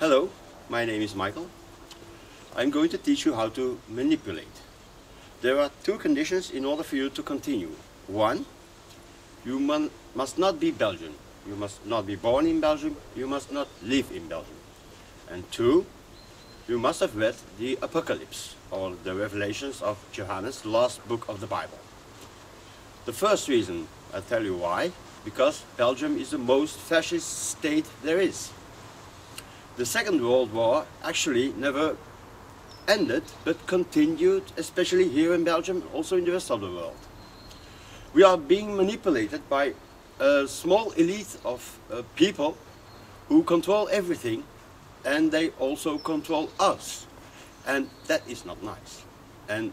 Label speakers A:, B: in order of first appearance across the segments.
A: Hello, my name is Michael. I'm going to teach you how to manipulate. There are two conditions in order for you to continue. One, you must not be Belgian. You must not be born in Belgium. You must not live in Belgium. And two, you must have read the Apocalypse, or the Revelations of Johannes, the last book of the Bible. The first reason, I'll tell you why, because Belgium is the most fascist state there is. The Second World War actually never ended, but continued, especially here in Belgium, also in the rest of the world. We are being manipulated by a small elite of people who control everything, and they also control us. And that is not nice. And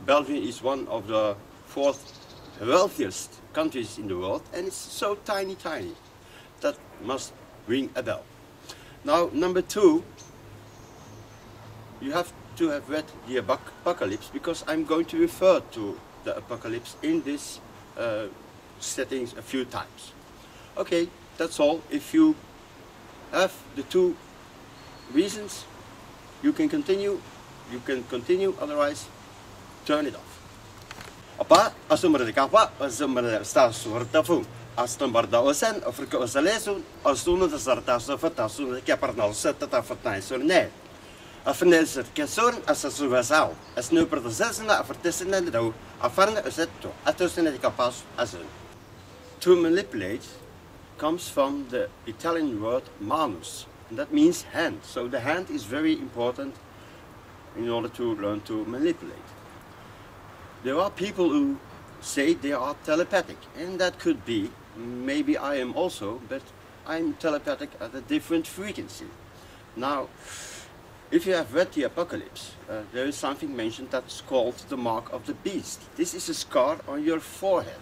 A: Belgium is one of the fourth wealthiest countries in the world, and it's so tiny. That must ring a bell. Now, number two, you have to have read the Apocalypse, because I'm going to refer to the Apocalypse in this settings a few times. Okay, that's all. If you have the two reasons, you can continue. Otherwise, turn it off. Apa, asumber de capa, asumber de sta surtafu. Astumber da osen, Afrika osalesun, asumber de sartasu fatasu, de kapernal setta fatnai surne. Afnelser kesur, asasuvasau. As nu per de zesna, afertissende de do, afarne usetto, atusene de capas asun. To manipulate comes from the Italian word manus, and that means hand. So the hand is very important in order to learn to manipulate. There are people who say they are telepathic, and that could be. Maybe I am also, but I'm telepathic at a different frequency. Now, if you have read the Apocalypse, there is something mentioned that's called the mark of the beast. This is a scar on your forehead.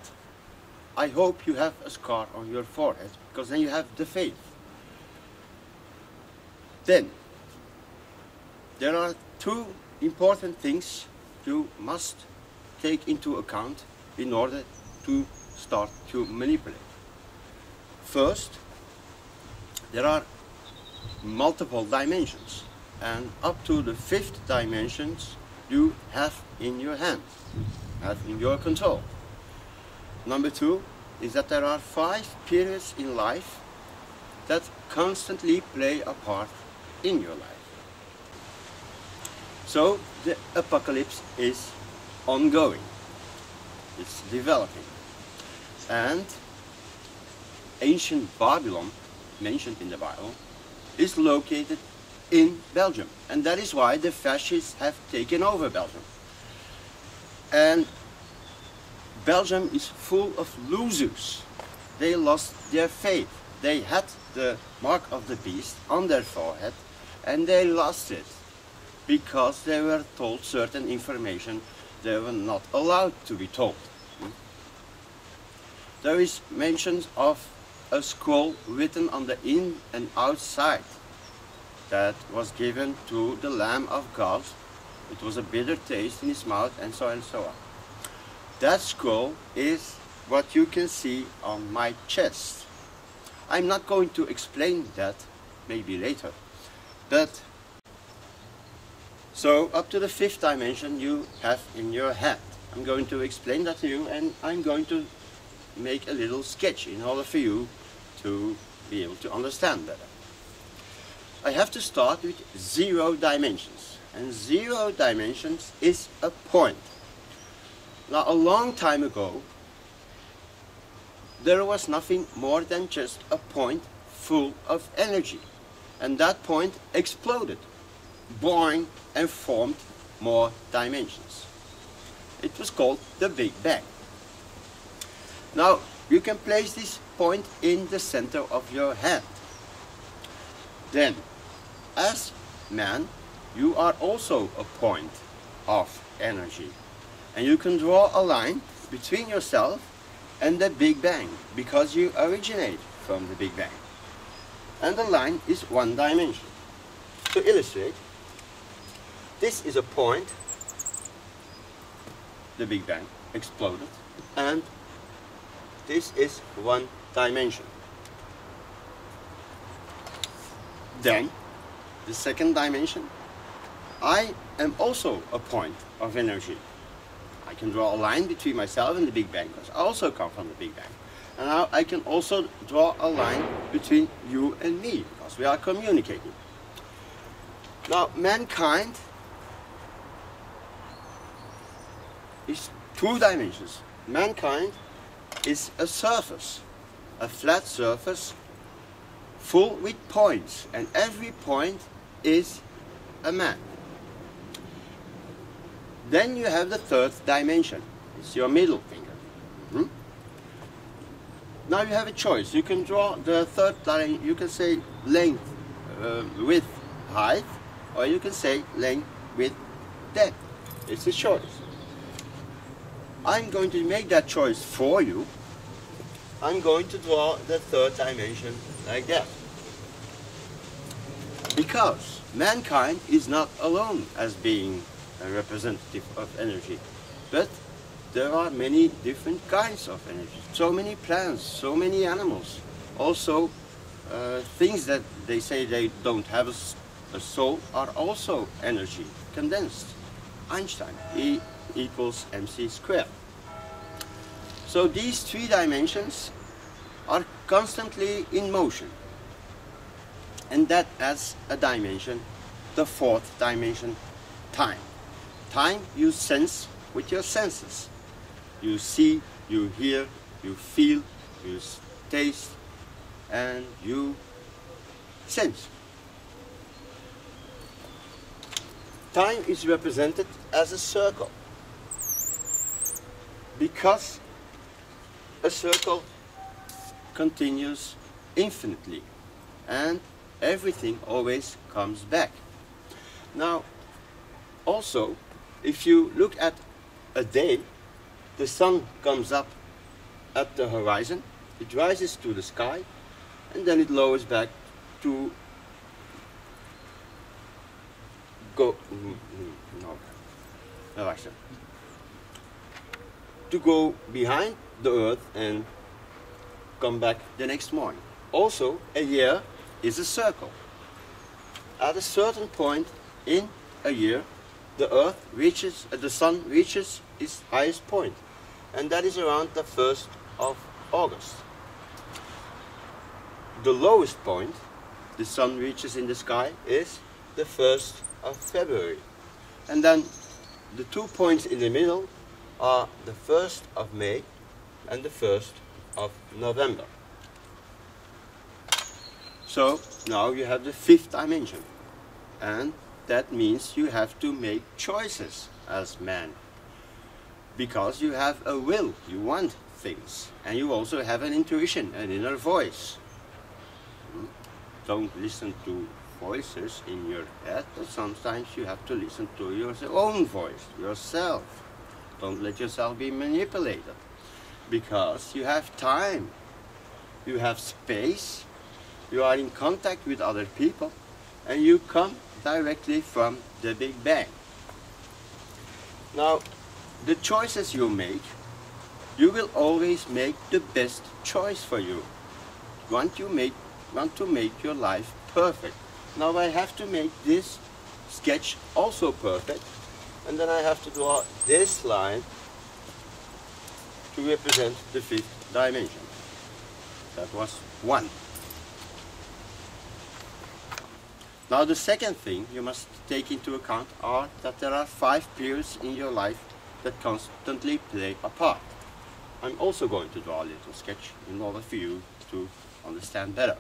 A: I hope you have a scar on your forehead, because then you have the faith. Then, there are two important things you must take into account in order to start to manipulate. First, there are multiple dimensions, and up to the fifth dimensions you have in your hand, have in your control. Number two is that there are 5 periods in life that constantly play a part in your life. So the Apocalypse is ongoing, it's developing, and ancient Babylon, mentioned in the Bible, is located in Belgium, and that is why the fascists have taken over Belgium. And Belgium is full of losers. They lost their faith. They had the mark of the beast on their forehead, and they lost it because they were told certain information they were not allowed to be told. There is mention of a scroll written on the in and outside that was given to the Lamb of God. It was a bitter taste in his mouth, and so on. That scroll is what you can see on my chest. I'm not going to explain that, maybe later, but so up to the 5th dimension you have in your hand. I'm going to explain that to you, and I'm going to make a little sketch in order for you to be able to understand better. I have to start with 0 dimensions, and 0 dimensions is a point. Now, a long time ago, there was nothing more than just a point full of energy, and that point exploded, boing, and formed more dimensions. It was called the Big Bang. Now, you can place this point in the center of your hand. Then, as man, you are also a point of energy. And you can draw a line between yourself and the Big Bang, because you originate from the Big Bang. And the line is 1 dimension. To illustrate, this is a point, the Big Bang exploded, and this is 1 dimension. Then the second dimension, I am also a point of energy. I can draw a line between myself and the Big Bang because I also come from the Big Bang. And now I can also draw a line between you and me because we are communicating. Now, mankind is two dimensions. Mankind is a surface, a flat surface full with points, and every point is a man. Then you have the third dimension. It's your middle finger. Now you have a choice. You can draw the third line. You can say length, width, height, or you can say length, width, depth. It's a choice. I'm going to make that choice for you. I'm going to draw the third dimension like that. Because mankind is not alone as being a representative of energy, but there are many different kinds of energy. So many plants, so many animals. Also, things that they say they don't have a soul are also energy, condensed. Einstein, E equals mc squared. So these three dimensions are constantly in motion. And that adds a dimension, the fourth dimension, time. Time you sense with your senses. You see, you hear, you feel, you taste, and you sense. Time is represented as a circle because a circle continues infinitely and everything always comes back. Now, also, if you look at a day, the sun comes up at the horizon, it rises to the sky, and then it lowers back to to go behind the earth and come back the next morning. Also, a year is a circle. At a certain point in a year, the sun reaches its highest point, and that is around the 1st of August. The lowest point the sun reaches in the sky is the 1st of February. And then the 2 points in the middle are the 1st of May and the 1st of November. So now you have the fifth dimension, and that means you have to make choices as man, because you have a will, you want things, and you also have an intuition, an inner voice. Don't listen to voices in your head, but sometimes you have to listen to your own voice, yourself. Don't let yourself be manipulated, because you have time, you have space, you are in contact with other people, and you come directly from the Big Bang. Now, the choices you make, you will always make the best choice for you. Want to make your life perfect. Now I have to make this sketch also perfect, and then I have to draw this line to represent the fifth dimension. That was 1. Now the second thing you must take into account are that there are 5 periods in your life that constantly play a part. I'm also going to draw a little sketch in order for you to understand better.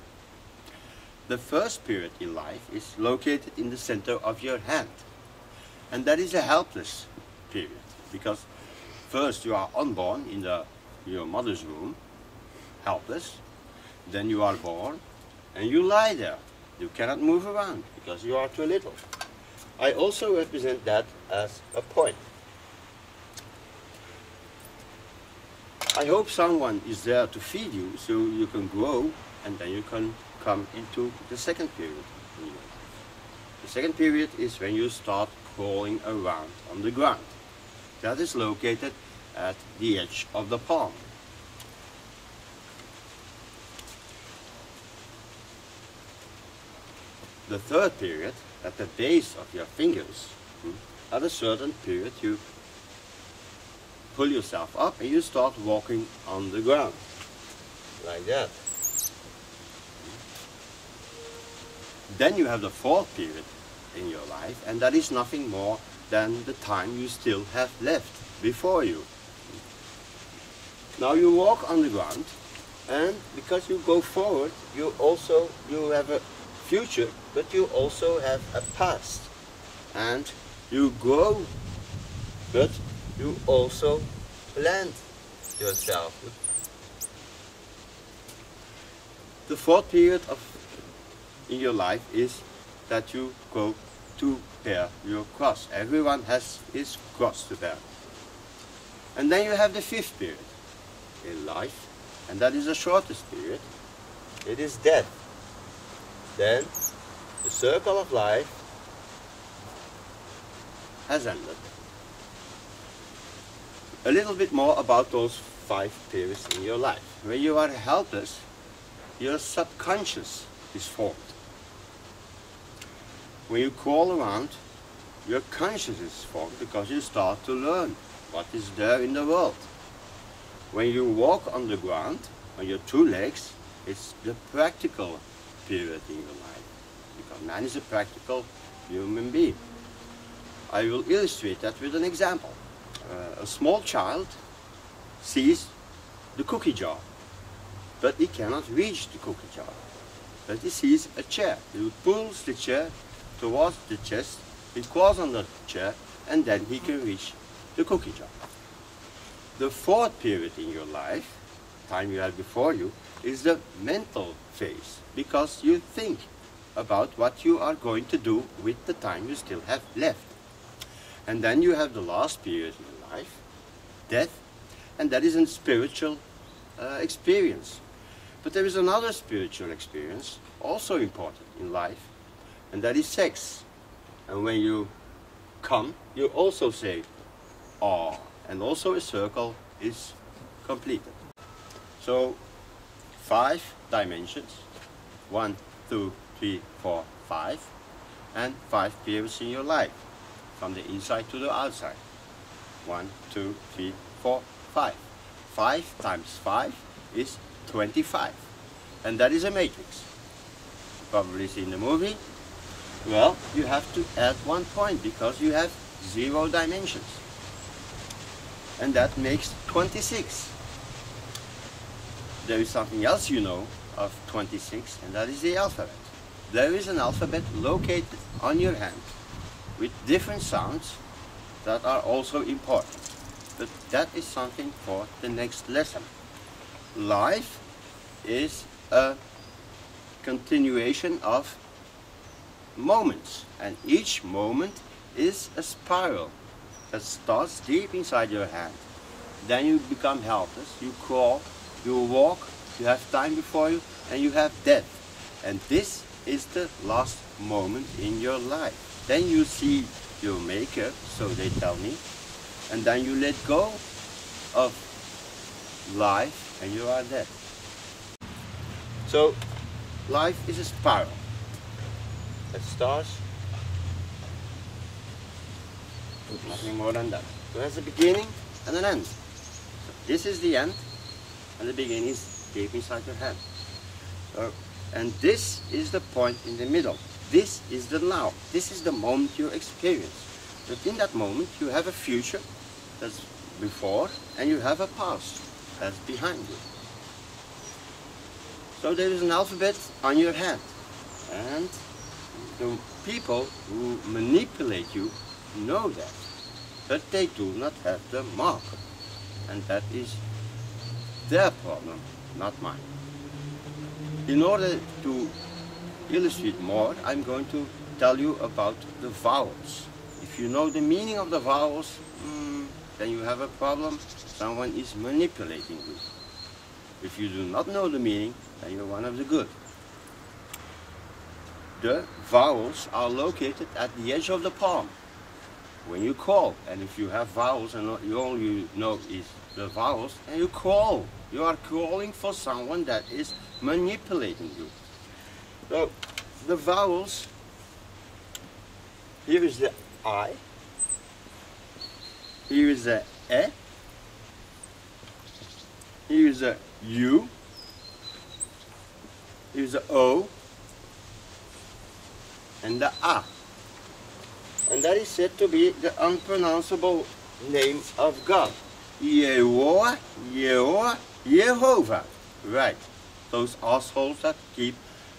A: The first period in life is located in the center of your hand, and that is a helpless period, because first you are unborn in your mother's womb, helpless, then you are born and you lie there. You cannot move around because you are too little. I also represent that as a point. I hope someone is there to feed you so you can grow, and then you can come into the second period. The second period is when you start crawling around on the ground. That is located at the edge of the palm. the third period, at the base of your fingers, at a certain period you pull yourself up and you start walking on the ground, like that. Then you have the fourth period in your life, and that is nothing more than the time you still have left before you. Now you walk on the ground, and because you go forward, you have a future, but you also have a past. And you grow, but you also plant yourself. The fourth period in your life is that you go to bear your cross. Everyone has his cross to bear. And then you have the fifth period in life, and that is the shortest period. It is death. Then the circle of life has ended. A little bit more about those 5 periods in your life. When you are helpless, your subconscious is formed. When you crawl around, your conscious is formed because you start to learn what is there in the world. When you walk on the ground, on your 2 legs, it's the practical period in your life, because man is a practical human being. I will illustrate that with an example. A small child sees the cookie jar, but he cannot reach the cookie jar. But he sees a chair. He pulls the chair towards the chest, he crawls on the chair, and then he can reach the cookie jar. The fourth period in your life, time you have before you, is the mental phase, because you think about what you are going to do with the time you still have left. And then you have the last period in your life, death, and that is a spiritual experience. But there is another spiritual experience, also important in life, and that is sex. And when you come, you also say, "Ah," and also a circle is completed. So 5 dimensions, 1, 2, 3, 4, 5, and 5 periods in your life, from the inside to the outside. 1, 2, 3, 4, 5. 5 times 5 is 25, and that is a matrix. You've probably seen the movie. Well, you have to add 1 point because you have 0 dimensions, and that makes 26. There is something else you know of 26, and that is the alphabet. There is an alphabet located on your hand with different sounds that are also important, but that is something for the next lesson. Life is a continuation of moments, and each moment is a spiral that starts deep inside your hand. Then you become helpless, you crawl, you walk, you have time before you, and you have death. And this is the last moment in your life. Then you see your maker, so they tell me, and then you let go of life and you are dead. So life is a spiral. It starts, nothing more than that. So it has a beginning and an end. So this is the end, and the beginning is deep inside your hand. So, and this is the point in the middle. This is the now. This is the moment you experience. But in that moment you have a future that's before, and you have a past that's behind you. So there is an alphabet on your hand, and the people who manipulate you know that, but they do not have the mark, and that is their problem, not mine. In order to illustrate more, I'm going to tell you about the vowels. If you know the meaning of the vowels, then you have a problem. Someone is manipulating you. If you do not know the meaning, then you're one of the good. The vowels are located at the edge of the palm. When you call, and if you have vowels and all you know is the vowels, and you call, you are calling for someone that is manipulating you. So the vowels Here is the I. Here is the E. Here is the U. Here's the O. And the A. And that is said to be the unpronounceable name of God. Yehovah, Yehovah, Jehovah. Right. Those assholes that keep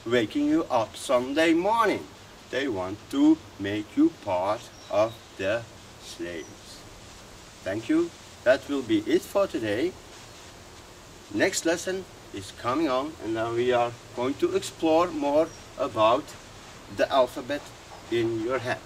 A: waking you up Sunday morning. They want to make you part of the slaves. Thank you. That will be it for today. Next lesson is coming on, and then we are going to explore more about the alphabet in your head.